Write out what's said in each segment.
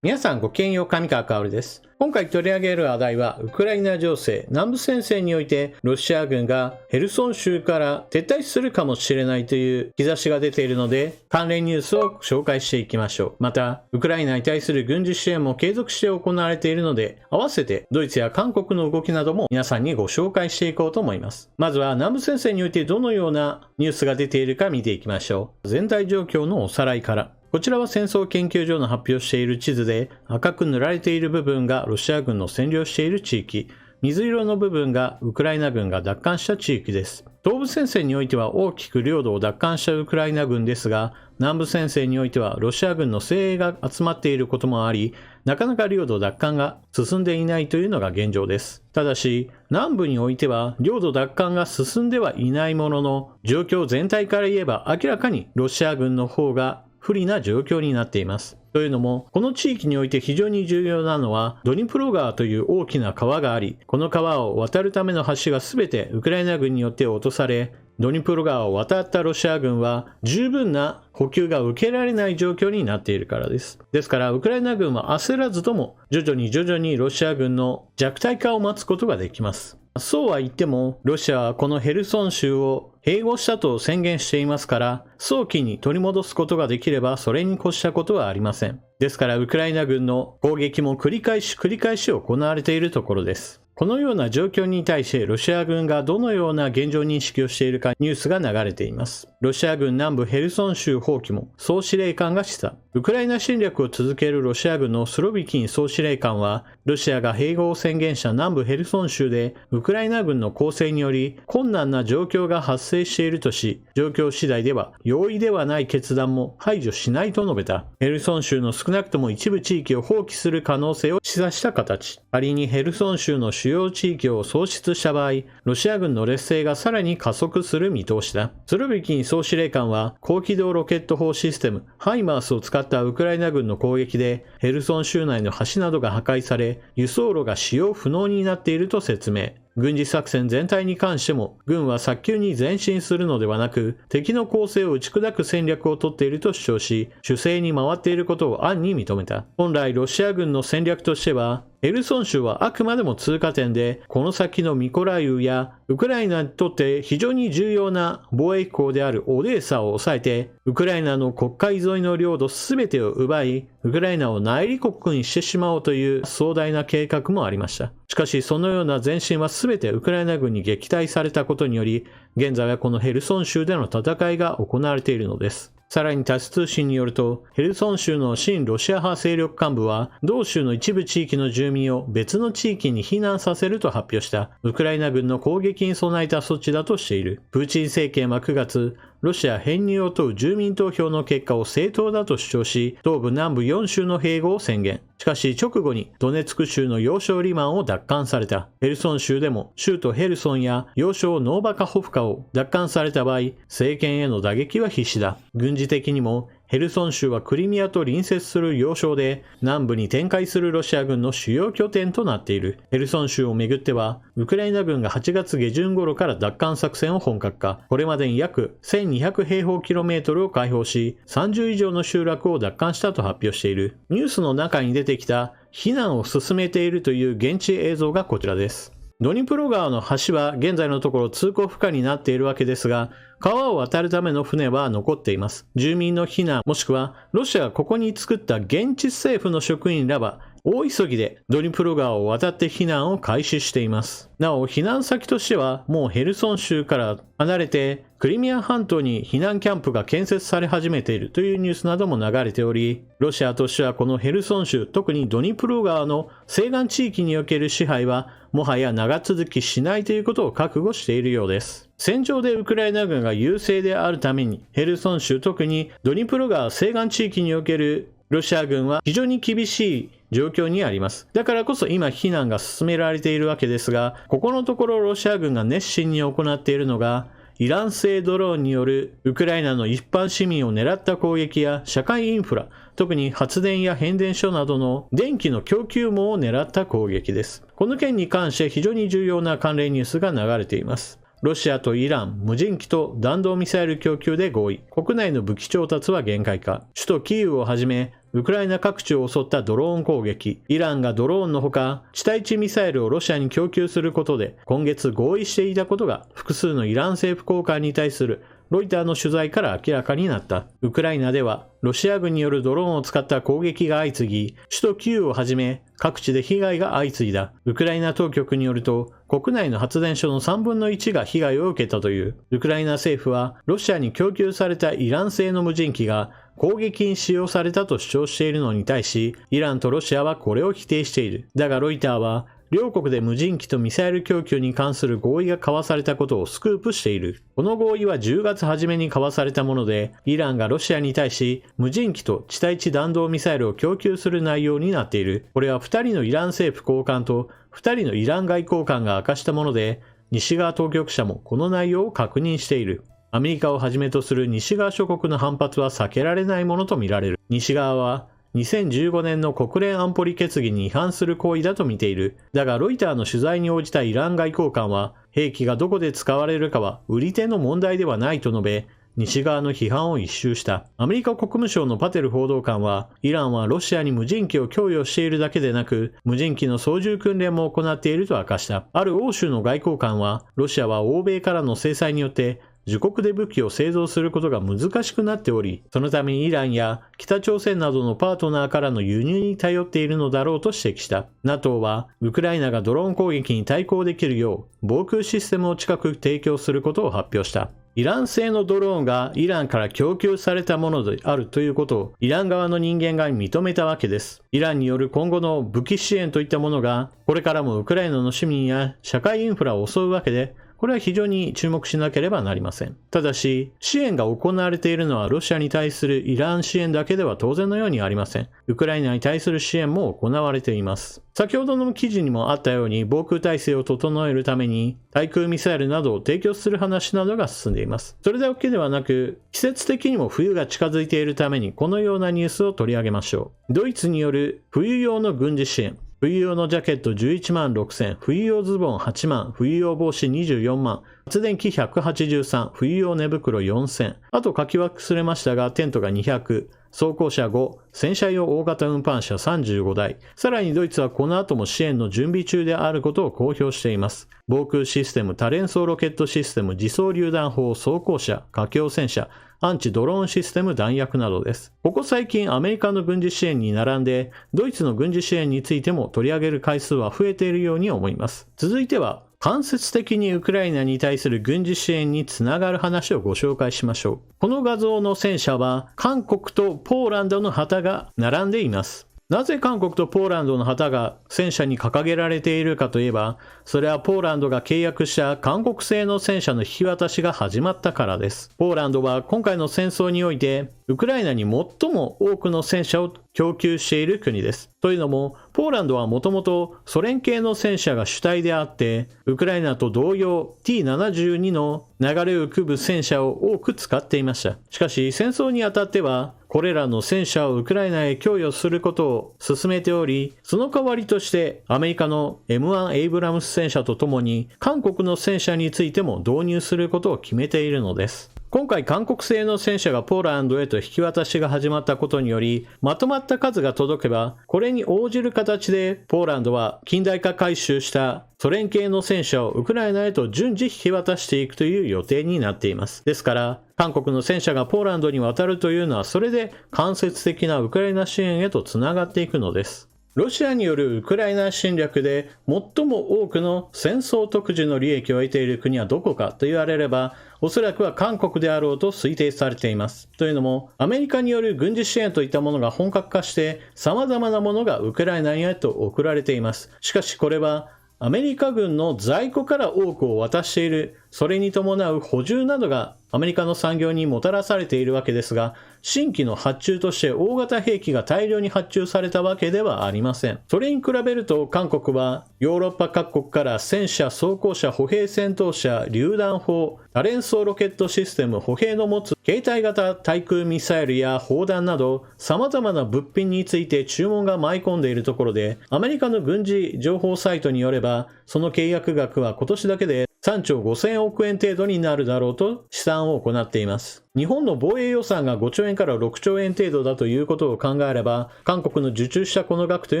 皆さんごきげんよう、上川かおるです。今回取り上げる話題は、ウクライナ情勢、南部戦線において、ロシア軍がヘルソン州から撤退するかもしれないという兆しが出ているので、関連ニュースを紹介していきましょう。また、ウクライナに対する軍事支援も継続して行われているので、合わせてドイツや韓国の動きなども皆さんにご紹介していこうと思います。まずは南部戦線においてどのようなニュースが出ているか見ていきましょう。全体状況のおさらいから。こちらは戦争研究所の発表している地図で、赤く塗られている部分がロシア軍の占領している地域、水色の部分がウクライナ軍が奪還した地域です。東部戦線においては大きく領土を奪還したウクライナ軍ですが、南部戦線においてはロシア軍の精鋭が集まっていることもあり、なかなか領土奪還が進んでいないというのが現状です。ただし、南部においては領土奪還が進んではいないものの、状況全体から言えば明らかにロシア軍の方が不利な状況になっています。というのも、この地域において非常に重要なのは、ドニプロ川という大きな川があり、この川を渡るための橋が全てウクライナ軍によって落とされ、ドニプロ川を渡ったロシア軍は十分な補給が受けられない状況になっているからです。ですから、ウクライナ軍は焦らずとも、徐々にロシア軍の弱体化を待つことができます。そうは言っても、ロシアはこのヘルソン州を併合したと宣言していますから、早期に取り戻すことができればそれに越したことはありません。ですから、ウクライナ軍の攻撃も繰り返し行われているところです。このような状況に対してロシア軍がどのような現状認識をしているかニュースが流れています。ロシア軍南部ヘルソン州放棄も総司令官が示唆。ウクライナ侵略を続けるロシア軍のスロビキン総司令官は、ロシアが併合を宣言した南部ヘルソン州でウクライナ軍の攻勢により困難な状況が発生しているとし、状況次第では容易ではない決断も排除しないと述べた。ヘルソン州の少なくとも一部地域を放棄する可能性を示唆した形。仮にヘルソン州の主要地域を喪失した場合、ロシア軍の劣勢がさらに加速する見通しだ。スロビキン総司令官は、高機動ロケット砲システムハイマースを使ったウクライナ軍の攻撃で、ヘルソン州内の橋などが破壊され、輸送路が使用不能になっていると説明。軍事作戦全体に関しても、軍は早急に前進するのではなく、敵の攻勢を打ち砕く戦略をとっていると主張し、守勢に回っていることを暗に認めた。本来ロシア軍の戦略としては、ヘルソン州はあくまでも通過点で、この先のミコライウやウクライナにとって非常に重要な貿易港であるオデーサを抑えて、ウクライナの黒海沿いの領土すべてを奪い、ウクライナを内陸国にしてしまおうという壮大な計画もありました。しかしそのような前進はすべてウクライナ軍に撃退されたことにより、現在はこのヘルソン州での戦いが行われているのです。さらにタス通信によると、ヘルソン州の親ロシア派勢力幹部は、同州の一部地域の住民を別の地域に避難させると発表した、ウクライナ軍の攻撃に備えた措置だとしている。プーチン政権は9月、ロシア編入を問う住民投票の結果を正当だと主張し、東部南部4州の併合を宣言。しかし直後にドネツク州の要衝リマンを奪還された。ヘルソン州でも州都ヘルソンや要衝ノーバカホフカを奪還された場合、政権への打撃は必至だ。軍事的にもヘルソン州はクリミアと隣接する要衝で、南部に展開するロシア軍の主要拠点となっている。ヘルソン州をめぐっては、ウクライナ軍が8月下旬頃から奪還作戦を本格化。これまでに約1200平方キロメートルを開放し、30以上の集落を奪還したと発表している。ニュースの中に出てきた避難を進めているという現地映像がこちらです。ドニプロ川の橋は現在のところ通行不可になっているわけですが、川を渡るための船は残っています。住民の避難もしくはロシアがここに作った現地政府の職員らは大急ぎでドニプロ川を渡って避難を開始しています。なお避難先としてはもうヘルソン州から離れてクリミア半島に避難キャンプが建設され始めているというニュースなども流れており、ロシアとしてはこのヘルソン州、特にドニプロ川の西岸地域における支配はもはや長続きしないということを覚悟しているようです。戦場でウクライナ軍が優勢であるために、ヘルソン州特にドニプロ川西岸地域におけるロシア軍は非常に厳しい状況にあります。だからこそ今避難が進められているわけですが、ここのところロシア軍が熱心に行っているのが、イラン製ドローンによるウクライナの一般市民を狙った攻撃や社会インフラ、特に発電や変電所などの電気の供給網を狙った攻撃です。この件に関して非常に重要な関連ニュースが流れています。ロシアとイラン、無人機と弾道ミサイル供給で合意。国内の武器調達は限界か。首都キーウをはじめ、ウクライナ各地を襲ったドローン攻撃。イランがドローンのほか、地対地ミサイルをロシアに供給することで、今月合意していたことが、複数のイラン政府高官に対するロイターの取材から明らかになった。ウクライナでは、ロシア軍によるドローンを使った攻撃が相次ぎ、首都キーウをはじめ、各地で被害が相次いだ。ウクライナ当局によると、国内の発電所の3分の1が被害を受けたという。ウクライナ政府は、ロシアに供給されたイラン製の無人機が、攻撃に使用されたと主張しているのに対し、イランとロシアはこれを否定している。だがロイターは、両国で無人機とミサイル供給に関する合意が交わされたことをスクープしている。この合意は10月初めに交わされたもので、イランがロシアに対し無人機と地対地弾道ミサイルを供給する内容になっている。これは2人のイラン政府高官と2人のイラン外交官が明かしたもので、西側当局者もこの内容を確認している。アメリカをはじめとする西側諸国の反発は避けられないものとみられる。西側は2015年の国連安保理決議に違反する行為だと見ている。だがロイターの取材に応じたイラン外交官は、兵器がどこで使われるかは売り手の問題ではないと述べ、西側の批判を一蹴した。アメリカ国務省のパテル報道官は、イランはロシアに無人機を供与しているだけでなく、無人機の操縦訓練も行っていると明かした。ある欧州の外交官は、ロシアは欧米からの制裁によって、自国で武器を製造することが難しくなっており、そのためイランや北朝鮮などのパートナーからの輸入に頼っているのだろうと指摘した。NATO は、ウクライナがドローン攻撃に対抗できるよう、防空システムを近く提供することを発表した。イラン製のドローンがイランから供給されたものであるということをイラン側の人間が認めたわけです。イランによる今後の武器支援といったものが、これからもウクライナの市民や社会インフラを襲うわけで、これは非常に注目しなければなりません。ただし、支援が行われているのはロシアに対するイラン支援だけでは当然のようにありません。ウクライナに対する支援も行われています。先ほどの記事にもあったように、防空体制を整えるために、対空ミサイルなどを提供する話などが進んでいます。それだけではなく、季節的にも冬が近づいているために、このようなニュースを取り上げましょう。ドイツによる冬用の軍事支援。冬用のジャケット11万6000、冬用ズボン8万、冬用帽子24万、発電機183、冬用寝袋4000、あと書き忘れましたがテントが200、装甲車5、戦車用大型運搬車35台。さらにドイツはこの後も支援の準備中であることを公表しています。防空システム、多連装ロケットシステム、自走榴弾砲、装甲車、架橋戦車、アンチドローンシステム弾薬などです。ここ最近アメリカの軍事支援に並んで、ドイツの軍事支援についても取り上げる回数は増えているように思います。続いては、間接的にウクライナに対する軍事支援につながる話をご紹介しましょう。この画像の戦車は、韓国とポーランドの旗が並んでいます。なぜ韓国とポーランドの旗が戦車に掲げられているかといえば、それはポーランドが契約した韓国製の戦車の引き渡しが始まったからです。ポーランドは今回の戦争において、ウクライナに最も多くの戦車を供給している国です。というのも、ポーランドはもともとソ連系の戦車が主体であって、ウクライナと同様 T72 の流れを組む戦車を多く使っていました。しかし戦争にあたっては、これらの戦車をウクライナへ供与することを進めており、その代わりとしてアメリカの M1 エイブラムス戦車とともに韓国の戦車についても導入することを決めているのです。今回韓国製の戦車がポーランドへと引き渡しが始まったことにより、まとまった数が届けば、これに応じる形でポーランドは近代化改修したソ連系の戦車をウクライナへと順次引き渡していくという予定になっています。ですから、韓国の戦車がポーランドに渡るというのは、それで間接的なウクライナ支援へとつながっていくのです。ロシアによるウクライナ侵略で最も多くの戦争特需の利益を得ている国はどこかと言われれば、おそらくは韓国であろうと推定されています。というのも、アメリカによる軍事支援といったものが本格化して、様々なものがウクライナへと送られています。しかしこれは、アメリカ軍の在庫から多くを渡している、それに伴う補充などがアメリカの産業にもたらされているわけですが、新規の発注として大型兵器が大量に発注されたわけではありません。それに比べると韓国はヨーロッパ各国から戦車、装甲車、歩兵戦闘車、榴弾砲、多連装ロケットシステム、歩兵の持つ携帯型対空ミサイルや砲弾など様々な物品について注文が舞い込んでいるところで、アメリカの軍事情報サイトによれば、その契約額は今年だけで3兆5000億円程度になるだろうと試算を行っています。日本の防衛予算が5兆円から6兆円程度だということを考えれば、韓国の受注したこの額とい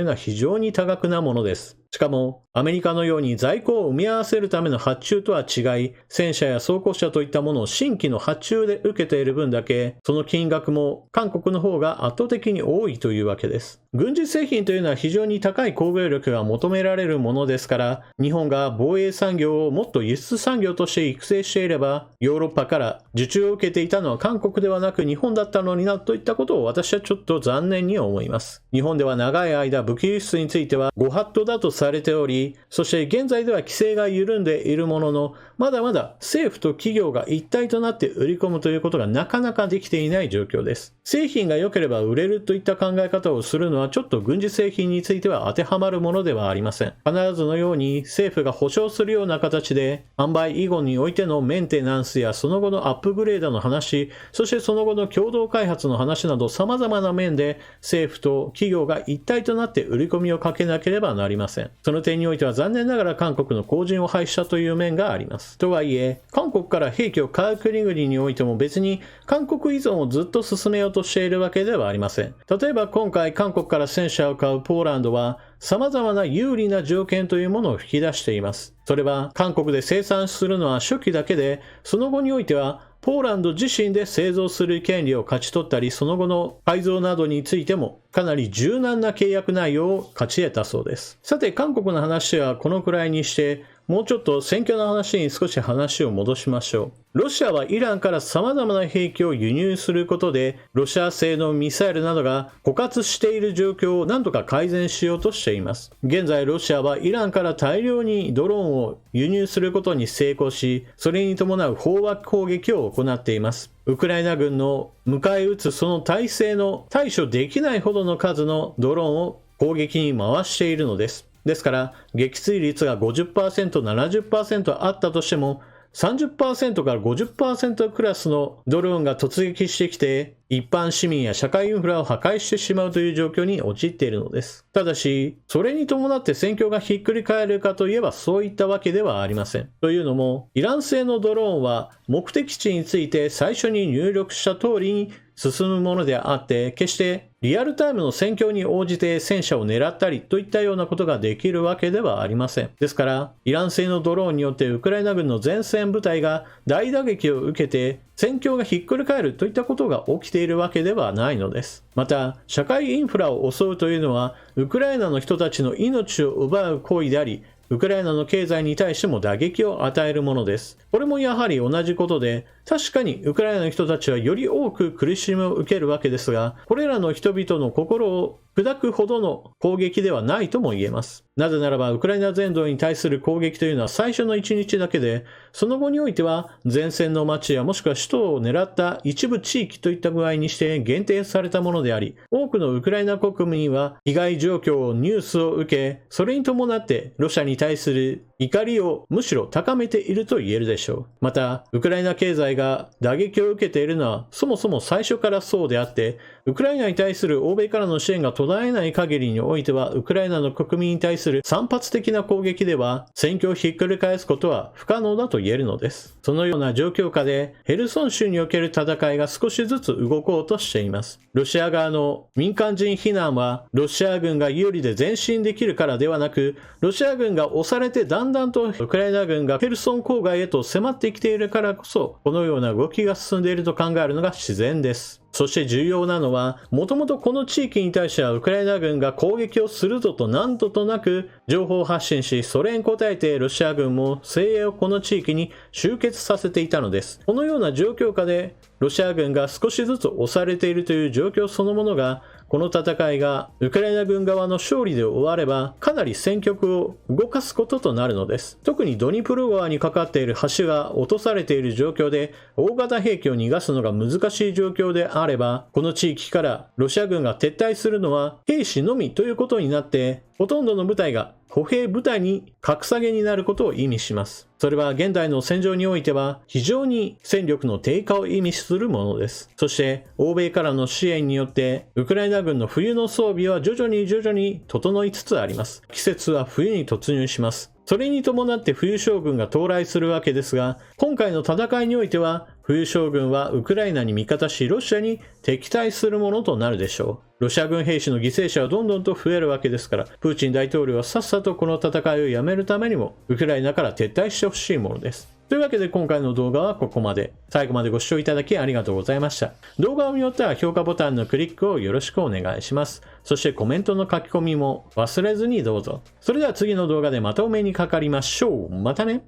うのは非常に多額なものです。しかも、アメリカのように在庫を埋め合わせるための発注とは違い、戦車や装甲車といったものを新規の発注で受けている分だけ、その金額も韓国の方が圧倒的に多いというわけです。軍事製品というのは非常に高い工業力が求められるものですから、日本が防衛産業をもっと輸出産業として育成していれば、ヨーロッパから受注を受けていたのは韓国ではなく日本だったのになといったことを私はちょっと残念に思います。日本では長い間武器輸出についてはご法度だとされており、そして現在では規制が緩んでいるものの、まだまだ政府と企業が一体となって売り込むということがなかなかできていない状況です。製品が良ければ売れるといった考え方をするのはちょっと軍事製品については当てはまるものではありません。必ずのように政府が保証するような形で販売以後においてのメンテナンスやその後のアップグレードの話、そしてその後の共同開発の話など様々な面で政府と企業が一体となって売り込みをかけなければなりません。その点においては残念ながら韓国の後塵を拝したという面があります。とはいえ、韓国から兵器を買う国々においても別に韓国依存をずっと進めようとしているわけではありません。例えば今回韓国から戦車を買うポーランドは様々な有利な条件というものを引き出しています。それは韓国で生産するのは初期だけで、その後においてはポーランド自身で製造する権利を勝ち取ったり、その後の改造などについてもかなり柔軟な契約内容を勝ち得たそうです。さて、韓国の話はこのくらいにして、もうちょっと選挙の話に少し話を戻しましょう。ロシアはイランから様々な兵器を輸入することで、ロシア製のミサイルなどが枯渇している状況を何とか改善しようとしています。現在ロシアはイランから大量にドローンを輸入することに成功し、それに伴う飽和攻撃を行っています。ウクライナ軍の迎え撃つその体制の対処できないほどの数のドローンを攻撃に回しているのです。ですから、撃墜率が 50%、70% あったとしても、30% から 50% クラスのドローンが突撃してきて、一般市民や社会インフラを破壊してしまうという状況に陥っているのです。ただし、それに伴って戦況がひっくり返るかといえばそういったわけではありません。というのも、イラン製のドローンは目的地について最初に入力した通りに進むものであって、決してリアルタイムの戦況に応じて戦車を狙ったりといったようなことができるわけではありません。ですから、イラン製のドローンによってウクライナ軍の前線部隊が大打撃を受けて、戦況がひっくり返るといったことが起きているわけではないのです。また、社会インフラを襲うというのは、ウクライナの人たちの命を奪う行為であり、ウクライナの経済に対しても打撃を与えるものです。これもやはり同じことで、確かにウクライナの人たちはより多く苦しみを受けるわけですが、これらの人々の心を砕くほどの攻撃ではないとも言えます。なぜならば、ウクライナ全土に対する攻撃というのは最初の1日だけで、その後においては前線の町やもしくは首都を狙った一部地域といった具合にして限定されたものであり、多くのウクライナ国民は被害状況をニュースを受け、それに伴ってロシアに対する怒りをむしろ高めていると言えるでしょう。また、ウクライナ経済が打撃を受けているのはそもそも最初からそうであって、ウクライナに対する欧米からの支援が途絶えない限りにおいては、ウクライナの国民に対する散発的な攻撃では、戦況をひっくり返すことは不可能だと言えるのです。そのような状況下で、ヘルソン州における戦いが少しずつ動こうとしています。ロシア側の民間人避難は、ロシア軍が有利で前進できるからではなく、ロシア軍が押されてだんだんとウクライナ軍がヘルソン郊外へと迫ってきているからこそ、このような動きが進んでいると考えるのが自然です。そして重要なのは、もともとこの地域に対してはウクライナ軍が攻撃をするぞと何度となく情報発信し、それに応えてロシア軍も精鋭をこの地域に集結させていたのです。このような状況下でロシア軍が少しずつ押されているという状況そのものが、この戦いがウクライナ軍側の勝利で終わればかなり戦局を動かすこととなるのです。特にドニプロ川にかかっている橋が落とされている状況で大型兵器を逃がすのが難しい状況であれば、この地域からロシア軍が撤退するのは兵士のみということになって、ほとんどの部隊が歩兵部隊に格下げになることを意味します。それは現代の戦場においては非常に戦力の低下を意味するものです。そして欧米からの支援によってウクライナ軍の冬の装備は徐々に整いつつあります。季節は冬に突入します。それに伴って冬将軍が到来するわけですが、今回の戦いにおいては、冬将軍はウクライナに味方し、ロシアに敵対するものとなるでしょう。ロシア軍兵士の犠牲者はどんどんと増えるわけですから、プーチン大統領はさっさとこの戦いをやめるためにも、ウクライナから撤退してほしいものです。というわけで今回の動画はここまで。最後までご視聴いただきありがとうございました。動画を見よっては評価ボタンのクリックをよろしくお願いします。そしてコメントの書き込みも忘れずにどうぞ。それでは次の動画でまたお目にかかりましょう。またね。